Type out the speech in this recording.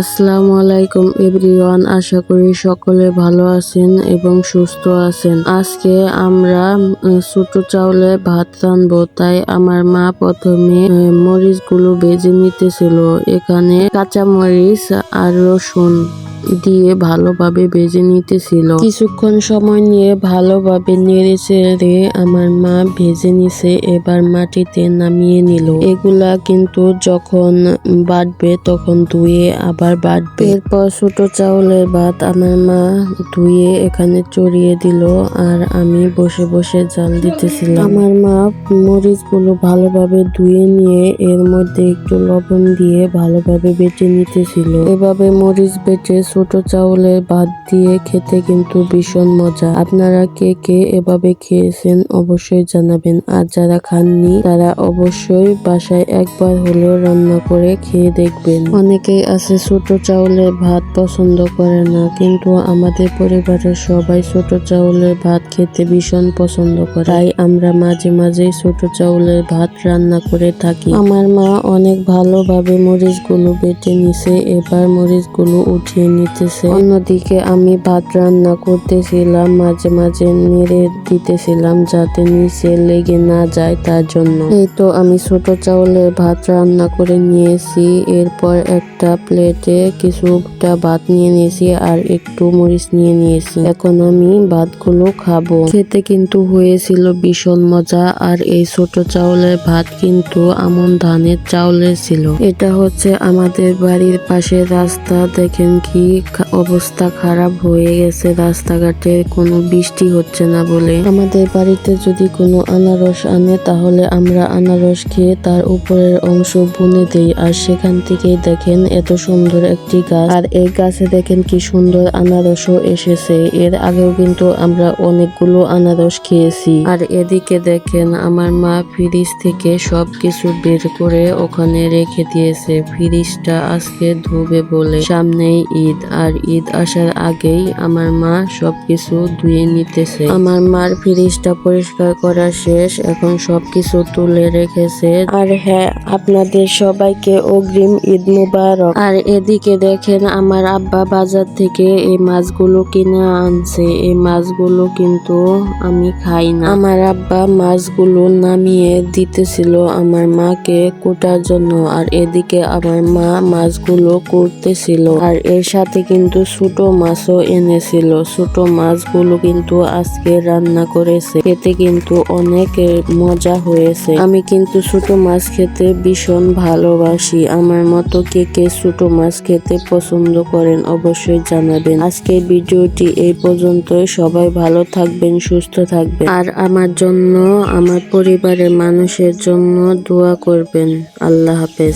আসসালামু আলাইকুম এভরিওয়ান, আশা করি সকলে ভালো আছেন এবং সুস্থ আছেন। আজকে আমরা ছোট চাউলে ভাত রাঁধবো, তাই আমার মা প্রথমে মরিচগুলো ভেজে নিতেছিল। এখানে কাঁচা মরিচ আর রসুন দিয়ে ভালোভাবে ভেজে নিতেছিল। কিছুক্ষণ সময় নিয়ে ভালোভাবে নেড়ে চেড়ে আমার মা ভেজে নিছে। এবার মাটিতে নামিয়ে নিল। এগুলা কিন্তু যখন বাটবে তখন ধুয়ে আবার বাটবে। এরপর ছোট চাউলের ভাত আমার মা ধুয়ে এখানে চড়িয়ে দিল আর আমি বসে বসে জাল দিতেছিলাম। আমার মা মরিচগুলো ভালোভাবে ধুয়ে নিয়ে এর মধ্যে একটু লবণ দিয়ে ভালোভাবে বেটে নিতেছিল। এভাবে মরিচ বেটে ছোট চাউলের ভাত দিয়ে খেতে কিন্তু ভীষণ মজা। আপনারা কে কে এভাবে খেয়েছেন অবশ্যই জানাবেন, আর যারা খাননি তারা অবশ্যই বাসায় একবার হলেও রান্না করে খেয়ে দেখবেন। অনেকেই আছে ছোট চাউলের ভাত পছন্দ করে না, কিন্তু আমাদের পরিবারের সবাই ছোট চাউলের ভাত খেতে ভীষণ পছন্দ করে, তাই আমরা মাঝে মাঝে ছোট চাউলের ভাত রান্না করে থাকি। আমার মা অনেক ভালোভাবে মরিচগুলো বেটে নিছে, এবার মরিচগুলো উঠিয়ে নিতেছে। অন্যদিকে আমি ভাত রান্না করতেছিলাম, মাঝে মাঝে নেড়ে দিতেছিলাম যাতে নিচে লেগে না যায় তার জন্য। এই তো আমি ছোট চাউলের ভাত রান্না করে নিয়েছি। এরপর একটা প্লেটে কিছুটা ভাত নিয়ে নিয়েছি আর একটু মরিচ নিয়ে নিয়েছি। এখন আমি ভাতগুলো খাবো। খেতে কিন্তু হয়েছিল ভীষণ মজা। আর এই ছোট চাউলের ভাত কিন্তু আমন ধানের চাউলের ছিল। এটা হচ্ছে আমাদের বাড়ির পাশে রাস্তা, দেখেন কি অবস্থা খারাপ হয়ে গেছে। রাস্তাঘাটে কোনো বৃষ্টি হচ্ছে না বলে আমাদের বাড়িতে যদি কোনো আনারস আনে তাহলে আমরা আনারস খেয়ে তার উপরের অংশ বুনে দেই, আর সেখান থেকেই দেখেন এত সুন্দর একটি গাছ। আর এই গাছে দেখেন কি সুন্দর আনারসও এসেছে। এর আগেও কিন্তু আমরা অনেকগুলো আনারস খেয়েছি। আর এদিকে দেখেন আমার মা ফ্রিজ থেকে সবকিছু বের করে ওখানে রেখে দিয়েছে। ফ্রিজটা আজকে ধুবে বলে। সামনেই ঈদ, আর ঈদ আসার আগেই আমার মা সবকিছু ধুয়ে নিতেছে। আমার মার ফ্রিজটা পরিষ্কার করা শেষ, এখন সবকিছু তুলে রেখেছে। আর হ্যাঁ, আপনাদের সবাইকে অগ্রিম ঈদ মুবারক। আর এদিকে দেখেন আমার আব্বা বাজার থেকে এই মাছগুলো কিনে আনছে। এই মাছগুলো কিন্তু আমি খাই না। আমার আব্বা মাছগুলো নামিয়ে দিতেছিল আমার মাকে কোটার জন্য, আর এদিকে আমার মা মাছগুলো করতেছিল। আর এর সাথে কিন্তু ছোট মাছও এনেছিল। ছোট মাছগুলো কিন্তু আজকে রান্না করেছে। খেতে কিন্তু অনেক মজা হয়েছে। আমি কিন্তু ছোট মাছ খেতে ভীষণ ভালোবাসি। আমার মতো কে কে ছোট মাছ খেতে পছন্দ করেন অবশ্যই জানাবেন। আজকের ভিডিওটি এই পর্যন্তই। সবাই ভালো থাকবেন, সুস্থ থাকবেন, আর আমার জন্য, আমার পরিবারের মানুষের জন্য দোয়া করবেন। আল্লাহ হাফেজ।